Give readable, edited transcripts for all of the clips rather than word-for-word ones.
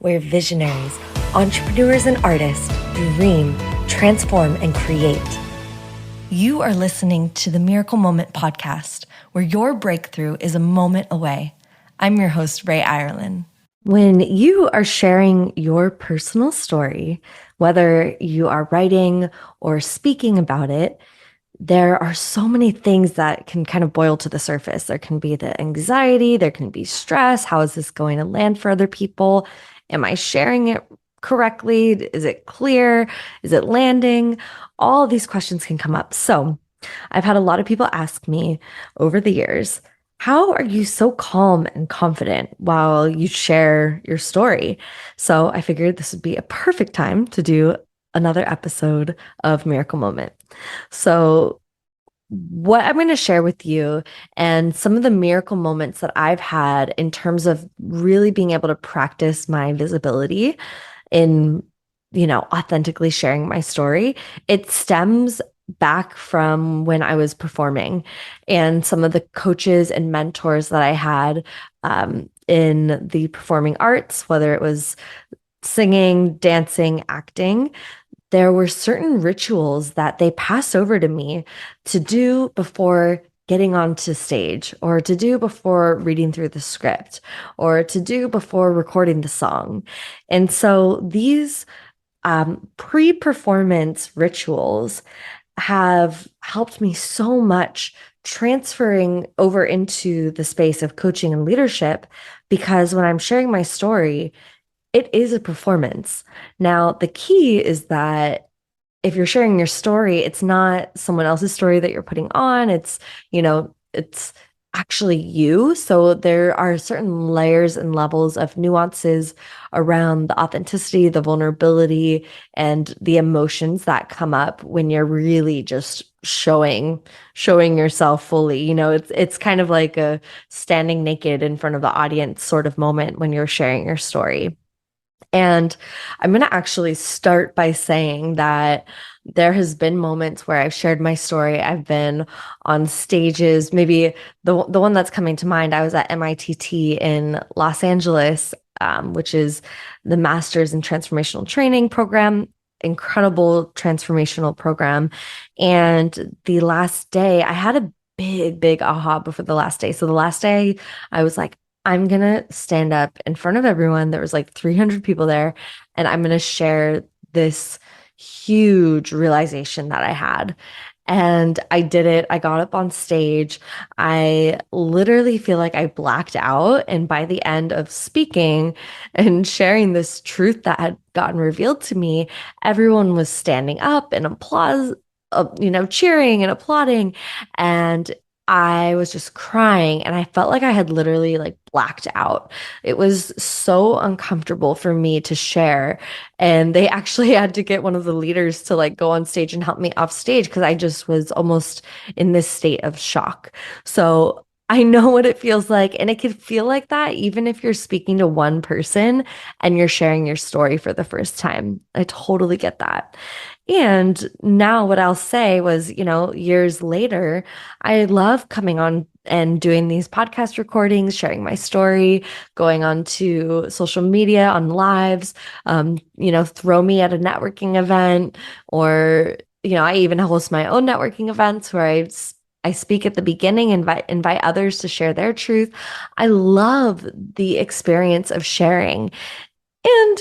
where visionaries, entrepreneurs, and artists dream, transform, and create. You are listening to the Miracle Moment podcast, where your breakthrough is a moment away. I'm your host, Irelan. When you are sharing your personal story, whether you are writing or speaking about it, there are so many things that can kind of boil to the surface. There can be the anxiety, there can be stress. How is this going to land for other people? Am I sharing it correctly? Is it clear? Is it landing? All these questions can come up. So I've had a lot of people ask me over the years, how are you so calm and confident while you share your story? So I figured this would be a perfect time to do another episode of Miracle Moment. So what I'm going to share with you and some of the miracle moments that I've had in terms of really being able to practice my visibility in, authentically sharing my story, it stems back from when I was performing and some of the coaches and mentors that I had in the performing arts, whether it was singing, dancing, acting. There were certain rituals that they passed over to me to do before getting onto stage, or to do before reading through the script, or to do before recording the song. And so these pre-performance rituals have helped me so much transferring over into the space of coaching and leadership, because when I'm sharing my story, it is a performance. Now, the key is that if you're sharing your story, it's not someone else's story that you're putting on. It's actually you. So there are certain layers and levels of nuances around the authenticity, the vulnerability, and the emotions that come up when you're really just showing yourself fully. It's kind of like a standing naked in front of the audience sort of moment when you're sharing your story. And I'm going to actually start by saying that there has been moments where I've shared my story. I've been on stages. Maybe the one that's coming to mind, I was at MITT in Los Angeles, which is the Masters in Transformational Training program, incredible transformational program. And the last day, I had a big aha before the last day. So the last day, I was like, I'm going to stand up in front of everyone. There was like 300 people there, and I'm going to share this huge realization that I had. And I did it. I got up on stage. I literally feel like I blacked out. And by the end of speaking and sharing this truth that had gotten revealed to me, everyone was standing up and cheering and applauding. And I was just crying, and I felt like I had literally like blacked out. It was so uncomfortable for me to share. And they actually had to get one of the leaders to like go on stage and help me off stage, because I just was almost in this state of shock. So I know what it feels like. And it could feel like that even if you're speaking to one person and you're sharing your story for the first time. I totally get that. And now what I'll say was, years later, I love coming on and doing these podcast recordings, sharing my story, going on to social media on lives, throw me at a networking event, or, I even host my own networking events where I speak at the beginning, invite others to share their truth. I love the experience of sharing. And,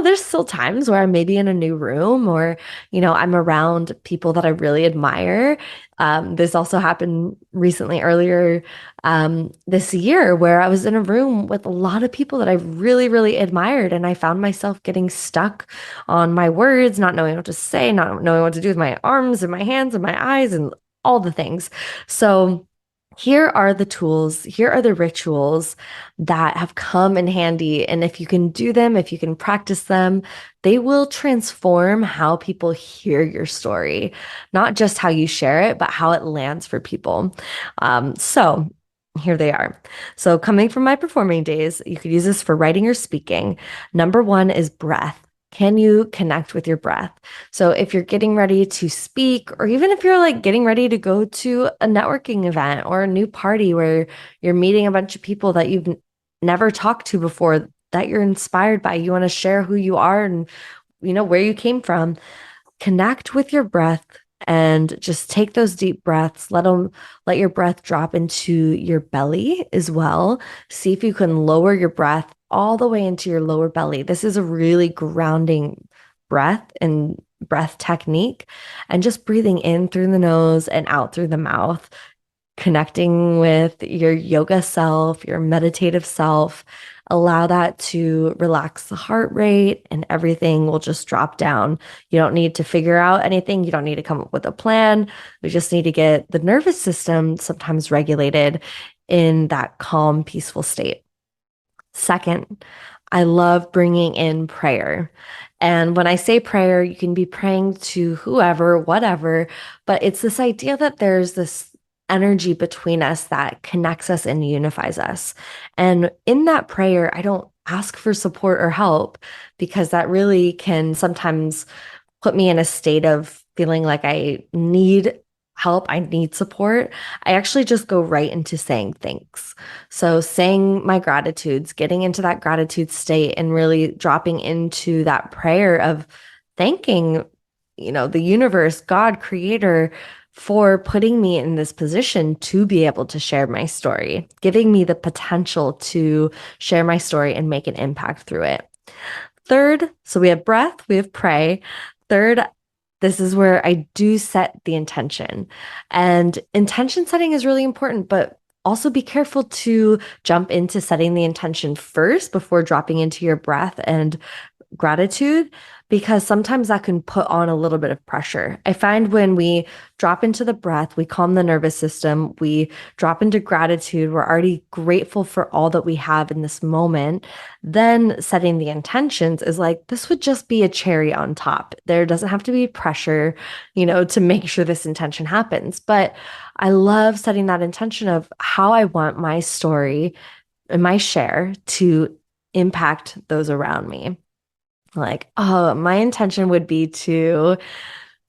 there's still times where I'm maybe in a new room, or, I'm around people that I really admire. This also happened recently, earlier this year, where I was in a room with a lot of people that I really, really admired. And I found myself getting stuck on my words, not knowing what to say, not knowing what to do with my arms and my hands and my eyes and all the things. So here are the tools, here are the rituals that have come in handy. And if you can do them, if you can practice them, they will transform how people hear your story, not just how you share it, but how it lands for people. So here they are. So coming from my performing days, you could use this for writing or speaking. Number one is breath. Can you connect with your breath? So if you're getting ready to speak, or even if you're like getting ready to go to a networking event or a new party where you're meeting a bunch of people that you've never talked to before, that you're inspired by. You want to share who you are and, where you came from. Connect with your breath and just take those deep breaths. Let your breath drop into your belly as well. See if you can lower your breath all the way into your lower belly. This is a really grounding breath and breath technique. And just breathing in through the nose and out through the mouth, connecting with your yoga self, your meditative self. Allow that to relax the heart rate and everything will just drop down. You don't need to figure out anything. You don't need to come up with a plan. We just need to get the nervous system sometimes regulated in that calm, peaceful state. Second, I love bringing in prayer. And when I say prayer, you can be praying to whoever, whatever, but it's this idea that there's this energy between us that connects us and unifies us. And in that prayer, I don't ask for support or help because that really can sometimes put me in a state of feeling like I need help, I need support. I actually just go right into saying thanks. So, saying my gratitudes, getting into that gratitude state, and really dropping into that prayer of thanking, the universe, God, creator, for putting me in this position to be able to share my story, giving me the potential to share my story and make an impact through it. Third, so we have breath, we have pray. Third, this is where I do set the intention. And intention setting is really important, but also be careful to jump into setting the intention first before dropping into your breath and gratitude, because sometimes that can put on a little bit of pressure. I find when we drop into the breath, we calm the nervous system, we drop into gratitude, we're already grateful for all that we have in this moment. Then setting the intentions is like, this would just be a cherry on top. There doesn't have to be pressure, to make sure this intention happens. But I love setting that intention of how I want my story and my share to impact those around me. Like, oh, my intention would be to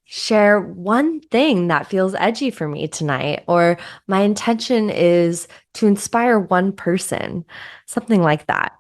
share one thing that feels edgy for me tonight, or my intention is to inspire one person, something like that.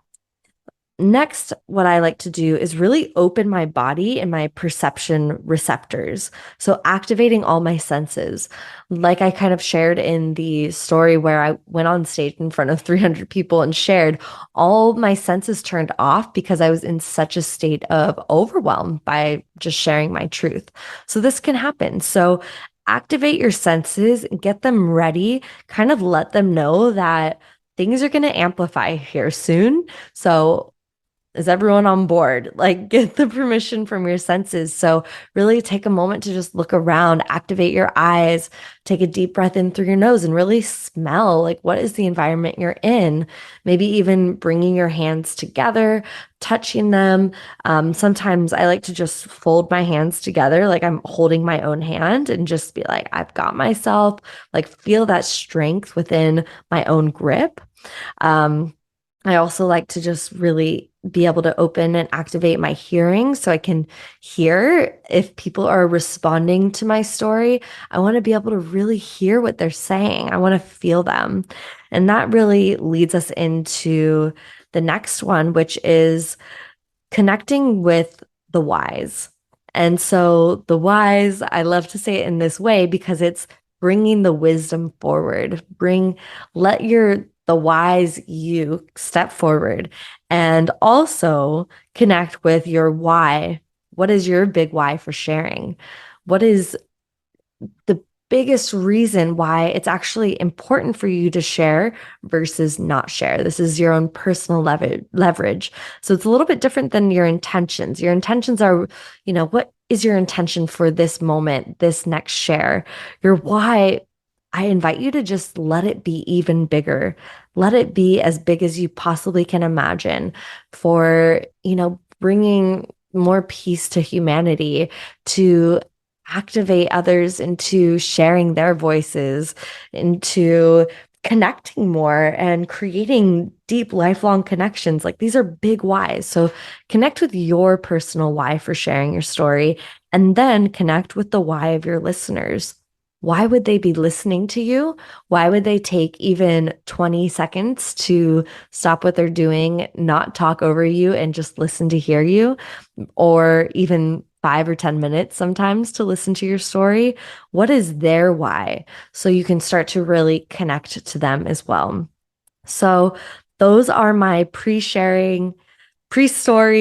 Next, what I like to do is really open my body and my perception receptors. So, activating all my senses. Like I kind of shared in the story where I went on stage in front of 300 people and shared, all my senses turned off because I was in such a state of overwhelm by just sharing my truth. So, this can happen. So, activate your senses, get them ready, kind of let them know that things are going to amplify here soon. So, is everyone on board? Like, get the permission from your senses. So, really take a moment to just look around, activate your eyes, take a deep breath in through your nose, and really smell like what is the environment you're in. Maybe even bringing your hands together, touching them. Sometimes I like to just fold my hands together, like I'm holding my own hand, and just be like, I've got myself, like, feel that strength within my own grip. Um, I also like to just really be able to open and activate my hearing so I can hear if people are responding to my story. I want to be able to really hear what they're saying. I want to feel them. And that really leads us into the next one, which is connecting with the whys. And so the whys, I love to say it in this way because it's bringing the wisdom forward. Let the wise you step forward and also connect with your why. What is your big why for sharing? What is the biggest reason why it's actually important for you to share versus not share? This is your own personal leverage. So it's a little bit different than your intentions. Your intentions are, what is your intention for this moment, this next share? Your why, I invite you to just let it be even bigger. Let it be as big as you possibly can imagine for, bringing more peace to humanity, to activate others into sharing their voices, into connecting more and creating deep, lifelong connections. Like, these are big whys. So connect with your personal why for sharing your story, and then connect with the why of your listeners. why would they be listening to you? Why would they take even 20 seconds to stop what they're doing, not talk over you, and just listen to hear you? Or even 5 or 10 minutes sometimes to listen to your story? What is their why? So you can start to really connect to them as well. So those are my pre-story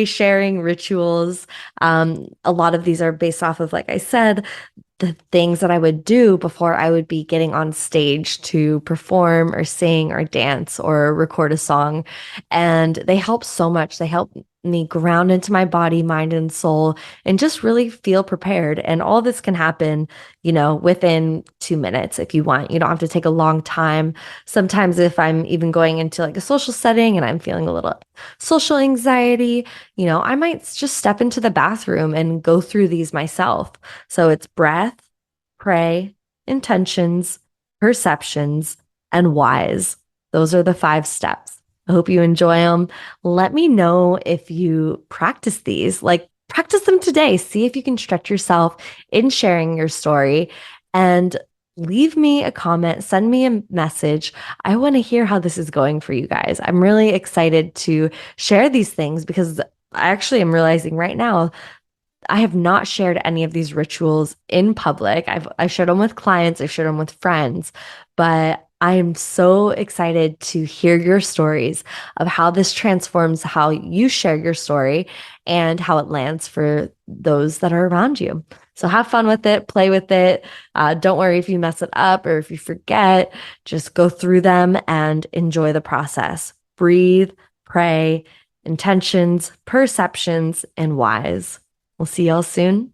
sharing rituals. A lot of these are based off of, like I said, the things that I would do before I would be getting on stage to perform or sing or dance or record a song. And they help so much. They help me ground into my body, mind, and soul and just really feel prepared. And all this can happen, within 2 minutes if you want. You don't have to take a long time. Sometimes if I'm even going into like a social setting and I'm feeling a little social anxiety, I might just step into the bathroom and go through these myself. So it's breath, pray, intentions, perceptions, and whys. Those are the 5 steps. I hope you enjoy them. Let me know if you practice these. Like, practice them today. See if you can stretch yourself in sharing your story and leave me a comment, send me a message. I want to hear how this is going for you guys. I'm really excited to share these things because I actually am realizing right now I have not shared any of these rituals in public. I've shared them with clients, I've shared them with friends, but I am so excited to hear your stories of how this transforms how you share your story and how it lands for those that are around you. So have fun with it, play with it. Don't worry if you mess it up or if you forget, just go through them and enjoy the process. Breathe, pray, intentions, perceptions, and whys. We'll see y'all soon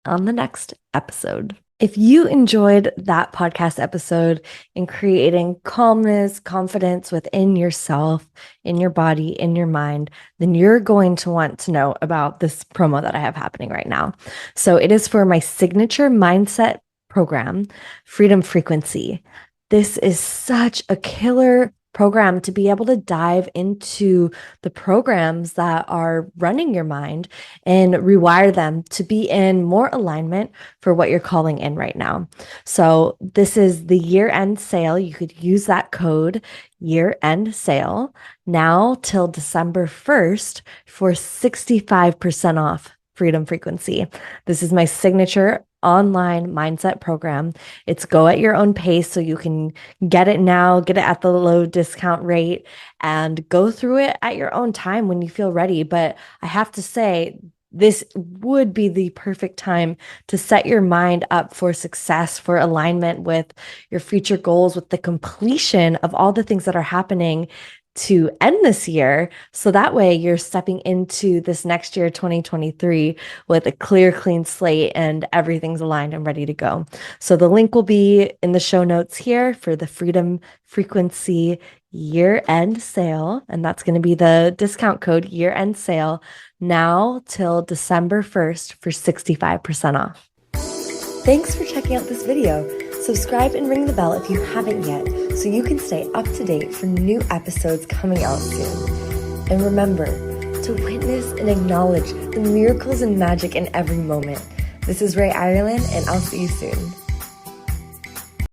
on the next episode. If you enjoyed that podcast episode in creating calmness, confidence within yourself, in your body, in your mind, then you're going to want to know about this promo that I have happening right now. So it is for my signature mindset program, Freedom Frequency. This is such a killer program to be able to dive into the programs that are running your mind and rewire them to be in more alignment for what you're calling in right now. So this is the year-end sale. You could use that code year-end sale now till December 1st for 65% off Freedom Frequency. This is my signature online mindset program. It's go at your own pace so you can get it now, get it at the low discount rate, and go through it at your own time when you feel ready. But I have to say, this would be the perfect time to set your mind up for success, for alignment with your future goals, with the completion of all the things that are happening to end this year. So that way you're stepping into this next year, 2023, with a clear, clean slate and everything's aligned and ready to go. So the link will be in the show notes here for the Freedom Frequency year-end sale. And that's going to be the discount code year-end sale now till December 1st for 65% off. Thanks for checking out this video. Subscribe and ring the bell if you haven't yet so you can stay up to date for new episodes coming out soon. And remember to witness and acknowledge the miracles and magic in every moment. This is Irelan, and I'll see you soon.